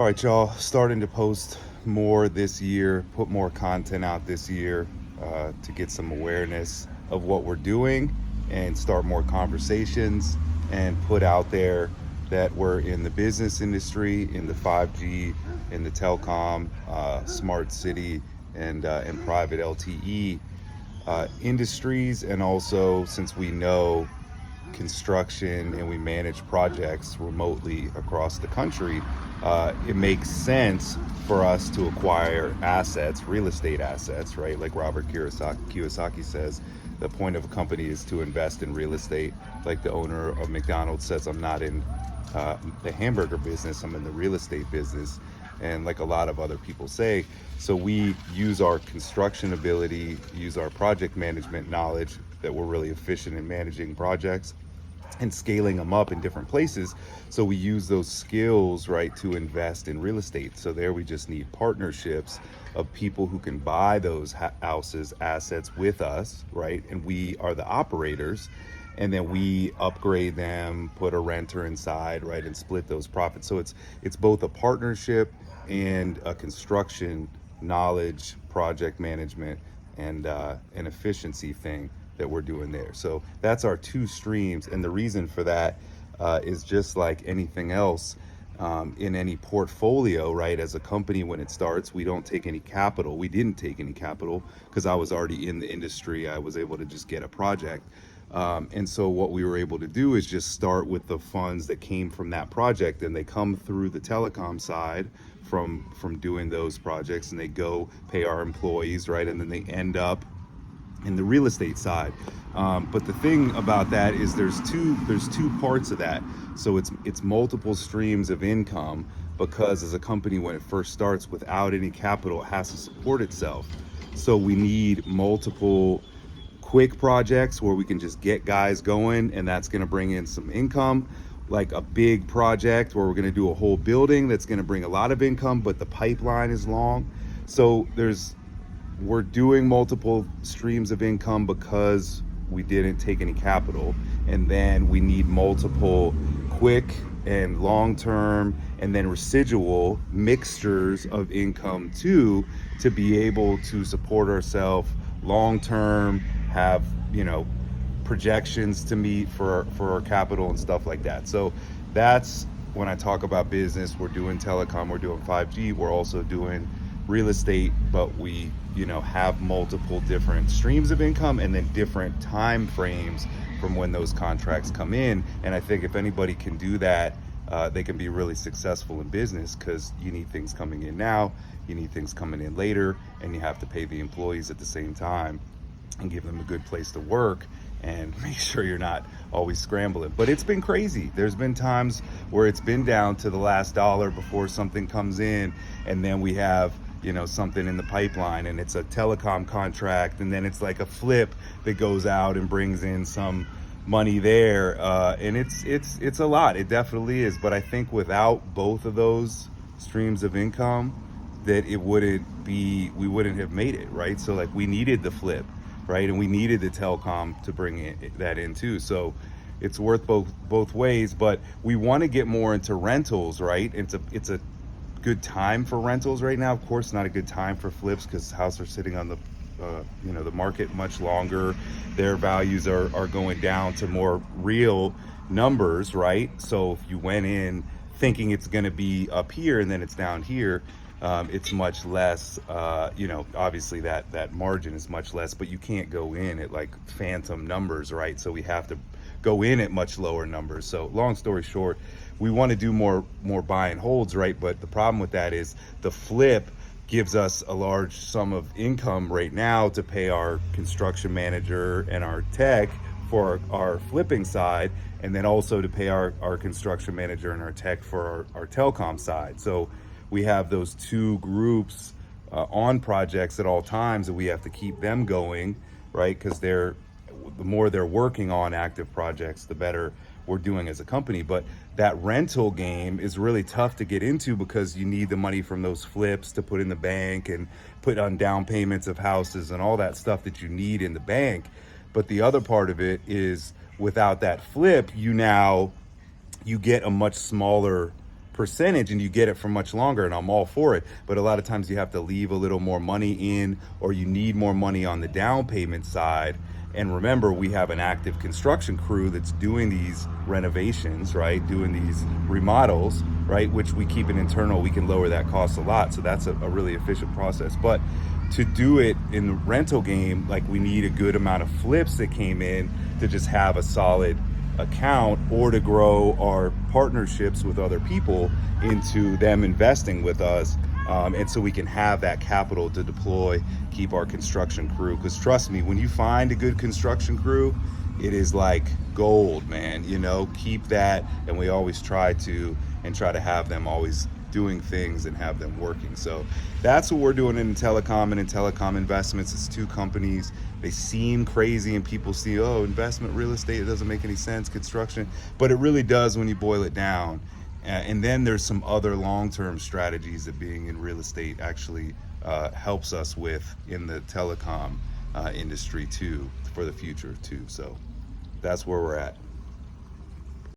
All right, y'all, starting to post more this year, put more content out this year to get some awareness of what we're doing and start more conversations and put out there that we're in the business industry, in the 5G, in the telecom, smart city, and private LTE industries. And also, since we know construction and we manage projects remotely across the country, it makes sense for us to acquire assets, real estate assets, right? Like Robert Kiyosaki says, the point of a company is to invest in real estate. Like the owner of McDonald's says, I'm not in the hamburger business, I'm in the real estate business. And like a lot of other people say, so we use our construction ability, use our project management knowledge, that we're really efficient in managing projects and scaling them up in different places. So we use those skills, right, to invest in real estate. So there we just need partnerships of people who can buy those houses, assets with us, right? And we are the operators. And then we upgrade them, put a renter inside, right, and split those profits. So it's both a partnership and a construction knowledge, project management, and an efficiency thing that we're doing there. So that's our two streams. And the reason for that is just like anything else in any portfolio, right? As a company, when it starts, we don't take any capital. We didn't take any capital because I was already in the industry. I was able to just get a project. And so what we were able to do is just start with the funds that came from that project, and they come through the telecom side from doing those projects, and they go pay our employees, right? And then they end up in the real estate side. But the thing about that is there's two parts of that. So it's multiple streams of income, because as a company, when it first starts without any capital, it has to support itself. So we need multiple quick projects where we can just get guys going, and that's going to bring in some income, like a big project where we're going to do a whole building that's going to bring a lot of income, but the pipeline is long. So we're doing multiple streams of income because we didn't take any capital. And then we need multiple quick and long-term and then residual mixtures of income too, to be able to support ourselves long-term, have, projections to meet for our capital and stuff like that. So that's when I talk about business. We're doing telecom, we're doing 5G, we're also doing real estate, but we have multiple different streams of income and then different time frames from when those contracts come in. And I think if anybody can do that, they can be really successful in business, because you need things coming in now, you need things coming in later, and you have to pay the employees at the same time and give them a good place to work and make sure you're not always scrambling. But it's been crazy. There's been times where it's been down to the last dollar before something comes in, and then we have something in the pipeline, and it's a telecom contract, and then it's like a flip that goes out and brings in some money there, and it's a lot. It definitely is. But I think without both of those streams of income, that we wouldn't have made it, right? So like we needed the flip, right, and we needed the telecom to bring that in too. So it's worth both ways. But we want to get more into rentals, right? It's a good time for rentals right now. Of course, not a good time for flips, because houses are sitting on the market much longer. Their values are going down to more real numbers, right? So if you went in thinking it's going to be up here and then it's down here, it's much less. Obviously that margin is much less, but you can't go in at like phantom numbers, right? So we have to go in at much lower numbers. So long story short, we want to do more buy and holds, right? But the problem with that is the flip gives us a large sum of income right now to pay our construction manager and our tech for our flipping side, and then also to pay our construction manager and our tech for our telecom side. So we have those two groups on projects at all times, and we have to keep them going, right? Because the more they're working on active projects, the better we're doing as a company. But that rental game is really tough to get into, because you need the money from those flips to put in the bank and put on down payments of houses and all that stuff that you need in the bank. But the other part of it is, without that flip, you get a much smaller percentage and you get it for much longer, and I'm all for it. But a lot of times you have to leave a little more money in, or you need more money on the down payment side. And remember, we have an active construction crew that's doing these renovations, right? Doing these remodels, right? Which we keep it internal. We can lower that cost a lot. So that's a really efficient process. But to do it in the rental game, like, we need a good amount of flips that came in to just have a solid account, or to grow our partnerships with other people into them investing with us. And so we can have that capital to deploy, keep our construction crew. Because trust me, when you find a good construction crew, it is like gold, man. You know, keep that. And we always try to have them always doing things and have them working. So that's what we're doing in Telecom and in Telecom Investments. It's two companies. They seem crazy and people see, oh, investment, real estate, it doesn't make any sense, construction, but it really does when you boil it down. And then there's some other long-term strategies that being in real estate actually helps us with in the telecom industry too, for the future too. So that's where we're at.